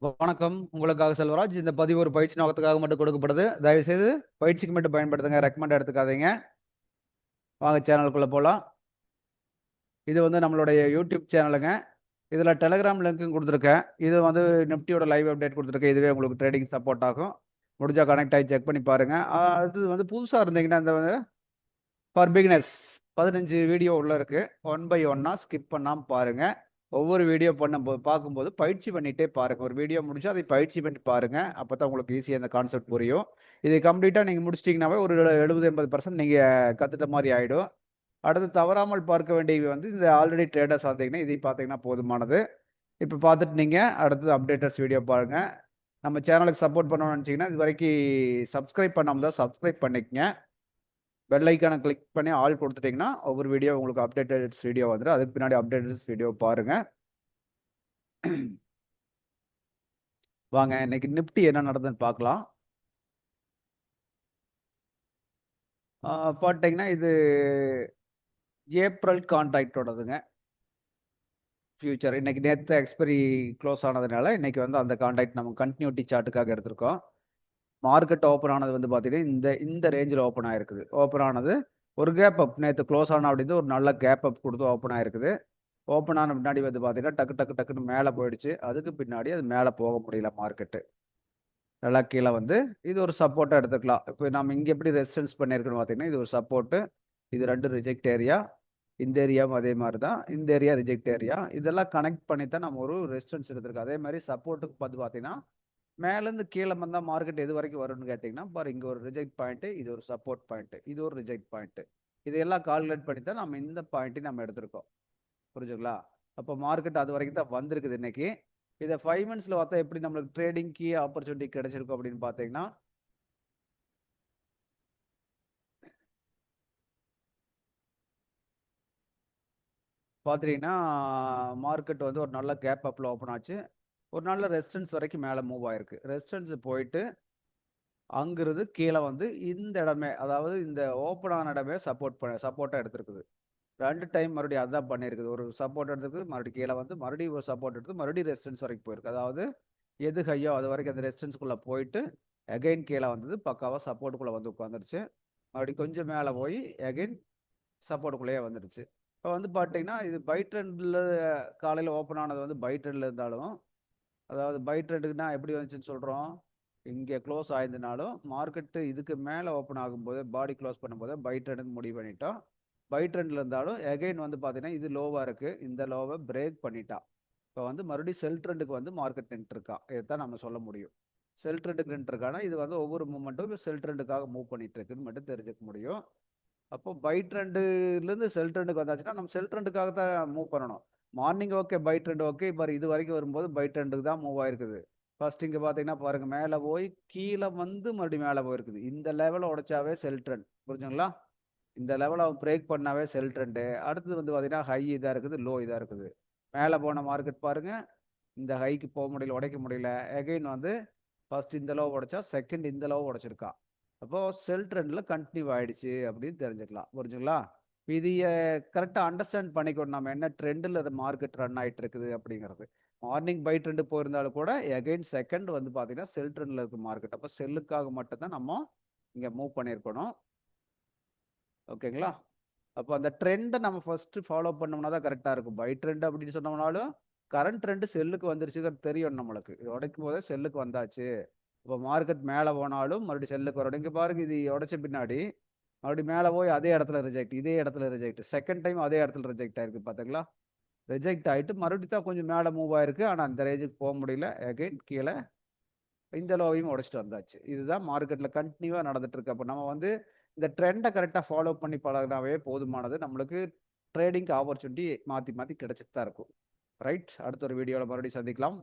வணக்கம். உங்களுக்காக செல்வராஜ். இந்த பதிவு ஒரு பயிற்சி நோக்கத்துக்காக மட்டும் கொடுக்கப்படுது. தயவுசெய்து பயிற்சிக்கு மட்டும் பயன்படுத்துங்க. ரெக்கமெண்ட் எடுத்துக்காதீங்க. வாங்க சேனலுக்குள்ள போலாம். இது வந்து நம்மளுடைய யூடியூப் சேனலுங்க. இதுல டெலகிராம் லிங்க்கும் குடுத்துருக்கேன். இது வந்து நிஃப்டியோட லைவ் அப்டேட் குடுத்துருக்கேன். இதுவே உங்களுக்கு ட்ரேடிங் சப்போர்ட் ஆகும். முடிஞ்சா கனெக்ட் ஆயி செக் பண்ணி பாருங்க. அது வந்து புதுசா இருந்தீங்கன்னா, இந்த ஃபார் பிகினர்ஸ் 15 வீடியோ உள்ள இருக்கு. ஒன் பை ஒன்னா ஸ்கிப் பண்ணாம பாருங்க. ஒவ்வொரு வீடியோ பார்க்கும்போது பயிற்சி பண்ணிட்டே பாருங்க. ஒரு வீடியோ முடிச்சா அதை பயிற்சி பண்ணி பாருங்க. அப்பதான் உங்களுக்கு ஈஸியா இந்த கான்செப்ட் புரியும். இதை கம்ப்ளீட்டா நீங்க முடிச்சிட்டீங்கன்னாவே ஒரு 70-80% நீங்க கத்துட்ட மாரி ஆயிடும். அடுத்து தவறாமல் பார்க்க வேண்டியது வந்து இந்த ஆல்ரெடி ட்ரேடர்ஸ் இருந்தீங்கன்னா, இதை பார்த்தீங்கன்னா போதுமானது. இப்ப பார்த்துட்டு நீங்க அடுத்தது அப்டேட்டர்ஸ் வீடியோ பாருங்க. நம்ம சேனலுக்கு சப்போர்ட் பண்ணணும்னு நினைச்சீங்கன்னா, இதுவரைக்கும் சப்ஸ்கிரைப் பண்ணாம தான் சப்ஸ்கிரைப் பண்ணிக்கங்க. பெல் ஐக்கான கிளிக் பண்ணி ஆல் கொடுத்துட்டீங்கன்னா ஒவ்வொரு வீடியோ உங்களுக்கு அப்டேட்டட்ஸ் வீடியோ வந்துடும். அதுக்கு பின்னாடி அப்டேட்டட்ஸ் வீடியோ பாருங்க. வாங்க இன்னைக்கு நிப்டி என்ன நடந்ததுன்னு பார்க்கலாம். பார்த்தீங்கன்னா இது ஏப்ரல் கான்ட்ராக்டோடதுங்க. ஃபியூச்சர் இன்னைக்கு நேற்று எக்ஸ்பைரி க்ளோஸ் ஆனதுனால இன்னைக்கு வந்து அந்த கான்ட்ராக்ட் நம்ம கண்டினியூட்டி சார்ட்டுக்காக எடுத்திருக்கோம். மார்க்கெட் ஓப்பன் ஆனது வந்து பார்த்தீங்கன்னா இந்த இந்த ரேஞ்சில் ஓப்பன் ஆயிருக்குது. ஓப்பன் ஆனது ஒரு கேப் அப் நேற்று க்ளோஸ் ஆன அப்படின்னு ஒரு நல்ல கேப் அப் கொடுத்து ஓப்பன் ஆயிருக்குது. ஓப்பன் ஆன பின்னாடி வந்து பார்த்தீங்கன்னா டக்கு டக்கு டக்குன்னு மேலே போயிடுச்சு. அதுக்கு பின்னாடி அது மேலே போக முடியல மார்க்கெட்டு. நல்லா கீழே வந்து இது ஒரு சப்போர்ட்டாக எடுத்துக்கலாம். இப்போ நம்ம இங்கே எப்படி ரெசிஸ்டன்ஸ் பண்ணியிருக்கோன்னு பார்த்தீங்கன்னா இது ஒரு சப்போர்ட்டு. இது 2 ரிஜெக்ட் ஏரியா. இந்த ஏரியாவும் அதே மாதிரி தான். இந்த ஏரியா ரிஜெக்ட் ஏரியா. இதெல்லாம் கனெக்ட் பண்ணி தான் நம்ம ஒரு ரெசிஸ்டன்ஸ் எடுத்திருக்கோம். அதே மாதிரி சப்போர்ட்டுக்கு பார்த்து பார்த்தீங்கன்னா மேலேருந்து கீழே வந்தால் மார்க்கெட் எது வரைக்கும் வரும்னு கேட்டிங்கன்னா பாரு இங்கே ஒரு ரிஜெக்ட் பாயிண்ட்டு, இது ஒரு சப்போர்ட் பாயிண்ட்டு, இது ஒரு ரிஜெக்ட் பாயிண்ட்டு. இதையெல்லாம் கால்குலேட் பண்ணி தான் நம்ம இந்த பாயிண்ட்டையும் நம்ம எடுத்திருக்கோம். புரிஞ்சுங்களா? அப்போ மார்க்கெட் அது வரைக்கும் தான் வந்திருக்குது இன்னைக்கு. இதை 5 மினிட்ஸில் பார்த்தா எப்படி நம்மளுக்கு ட்ரேடிங் கீ ஆப்பர்ச்சுனிட்டி கிடைச்சிருக்கும் அப்படின்னு பார்த்தீங்கன்னா பார்த்தீங்கன்னா மார்க்கெட் வந்து ஒரு நல்ல கேப் அப்பில் ஓப்பன் ஆச்சு. ஒரு நல்ல ரெசிஸ்டன்ஸ் வரைக்கும் மேலே மூவ் ஆயிருக்கு. ரெசிஸ்டன்ஸ் போயிட்டு அங்கிருந்து கீழே வந்து இந்த இடமே அதாவது இந்த ஓப்பன் ஆன இடமே சப்போர்ட்டாக எடுத்திருக்குது. 2 டைம் மறுபடியும் அதான் பண்ணியிருக்குது. ஒரு சப்போர்ட் எடுத்துருக்கு மறுபடியும் கீழே வந்து மறுபடியும் ஒரு சப்போர்ட் எடுத்து மறுபடியும் ரெசிஸ்டன்ஸ் வரைக்கும் போயிருக்கு. அதாவது எது ஹையோ அது வரைக்கும் அந்த ரெசிஸ்டன்ஸ்குள்ளே போயிட்டு அகைன் கீழே வந்தது பக்காவாக சப்போர்ட்டுக்குள்ளே வந்து உட்காந்துருச்சு. மறுபடியும் கொஞ்சம் மேலே போய் அகைன் சப்போர்ட்டுக்குள்ளேயே வந்துடுச்சு. இப்போ வந்து பார்த்தீங்கன்னா இது பை ட்ரெண்டில் காலையில் ஓப்பன் ஆனது வந்து பை ட்ரெண்டில் இருந்தாலும் அதாவது பை ட்ரெண்டுக்குன்னா எப்படி வந்துச்சுன்னு சொல்கிறோம். இங்கே க்ளோஸ் ஆயிருந்தனாலும் மார்க்கெட்டு இதுக்கு மேலே ஓப்பன் ஆகும்போது பாடி க்ளோஸ் பண்ணும்போது பை ட்ரெண்டுன்னு முடிவு பண்ணிட்டோம். பை ட்ரெண்டில் இருந்தாலும் எகைன் வந்து பார்த்தீங்கன்னா இது லோவாக இருக்குது. இந்த லோவை பிரேக் பண்ணிட்டா. இப்போ வந்து மறுபடியும் செல் ட்ரெண்டுக்கு வந்து மார்க்கெட் நின்றுருக்கா. இதுதான் நம்ம சொல்ல முடியும். செல் ட்ரெண்டுக்கு நின்றுருக்கானா இது வந்து ஒவ்வொரு மூமெண்ட்டும் செல் ட்ரெண்டுக்காக மூவ் பண்ணிட்டு இருக்குன்னு மட்டும் தெரிஞ்சுக்க முடியும். அப்போ பை ட்ரெண்டுலேருந்து செல் ட்ரெண்டுக்கு வந்தாச்சுன்னா நம்ம செல் ட்ரெண்டுக்காக தான் மூவ் பண்ணணும். Morning okay buy trend okay. இப்போ இது வரைக்கும் வரும்போது பை ட்ரெண்டுக்கு தான் மூவ் ஆயிருக்குது. ஃபர்ஸ்ட் இங்கே பார்த்தீங்கன்னா பாருங்க மேலே போய் கீழே வந்து மறுபடியும் மேலே போயிருக்குது. இந்த லெவலை உடைச்சாவே செல் ட்ரெண்ட். புரிஞ்சுங்களா? இந்த லெவலை பிரேக் பண்ணாவே செல் ட்ரெண்டு. அடுத்தது வந்து பார்த்தீங்கன்னா ஹை இதாக இருக்குது, லோ இதாக இருக்குது. மேலே போன மார்க்கெட் பாருங்க இந்த ஹைக்கு போக முடியல, உடைக்க முடியல. எகைன் வந்து ஃபர்ஸ்ட் இந்த லோ உடைச்சா செகண்ட் இந்த லோ உடைச்சிருக்கா. அப்போ செல் ட்ரெண்ட்ல கண்டினியூ ஆயிடுச்சு அப்படின்னு தெரிஞ்சுக்கலாம். புரிஞ்சுங்களா? இது கரெக்டாக அண்டர்ஸ்டாண்ட் பண்ணிக்கணும் நம்ம என்ன ட்ரெண்டில் மார்க்கெட் ரன் ஆகிட்டு இருக்குது அப்படிங்கிறது. மார்னிங் பை ட்ரெண்டு போயிருந்தாலும் கூட எகைன் செகண்ட் வந்து பார்த்தீங்கன்னா செல் ட்ரெண்டில் இருக்கு மார்க்கெட். அப்போ செல்லுக்காக மட்டும்தான் நம்ம இங்கே மூவ் பண்ணியிருக்கணும். ஓகேங்களா? அப்போ அந்த ட்ரெண்டை நம்ம ஃபர்ஸ்ட் ஃபாலோ பண்ணோம்னா தான் கரெக்டாக இருக்கும். பை ட்ரெண்ட் அப்படின்னு சொன்னோம்னாலும் கரண்ட் ட்ரெண்ட் செல்லுக்கு வந்துருச்சு தெரியும் நம்மளுக்கு. இது உடைக்கும் போதே செல்லுக்கு வந்தாச்சு. இப்போ மார்க்கெட் மேலே போனாலும் மறுபடியும் செல்லுக்கு வரும். இங்கே பாருங்க இது உடைச்ச பின்னாடி மறுபடியும் மேலே போய் அதே இடத்துல ரிஜெக்ட், இதே இடத்துல ரிஜெக்ட், செகண்ட் டைம் அதே இடத்துல ரிஜெக்ட் ஆயிருக்கு. பார்த்தீங்களா? ரிஜெக்ட் ஆகிட்டு மறுபடியும் தான் கொஞ்சம் மேலே மூவ் ஆயிருக்கு. ஆனால் அந்த ரேஞ்சுக்கு போக முடியல. அகைன் கீழே இந்த லோவையும் உடைச்சிட்டு வந்தாச்சு. இதுதான் மார்க்கெட்டில் கண்டினியூவாக நடந்துட்டு இருக்கு. அப்போ நம்ம வந்து இந்த ட்ரெண்டை கரெக்டாக ஃபாலோ பண்ணி பழகினாவே போதுமானது. நம்மளுக்கு ட்ரேடிங்க்கு ஆப்பர்ச்சுனிட்டி மாற்றி மாற்றி கிடைச்சிட்டு தான் இருக்கும். ரைட். அடுத்த ஒரு வீடியோவில் மறுபடியும் சந்திக்கலாம்.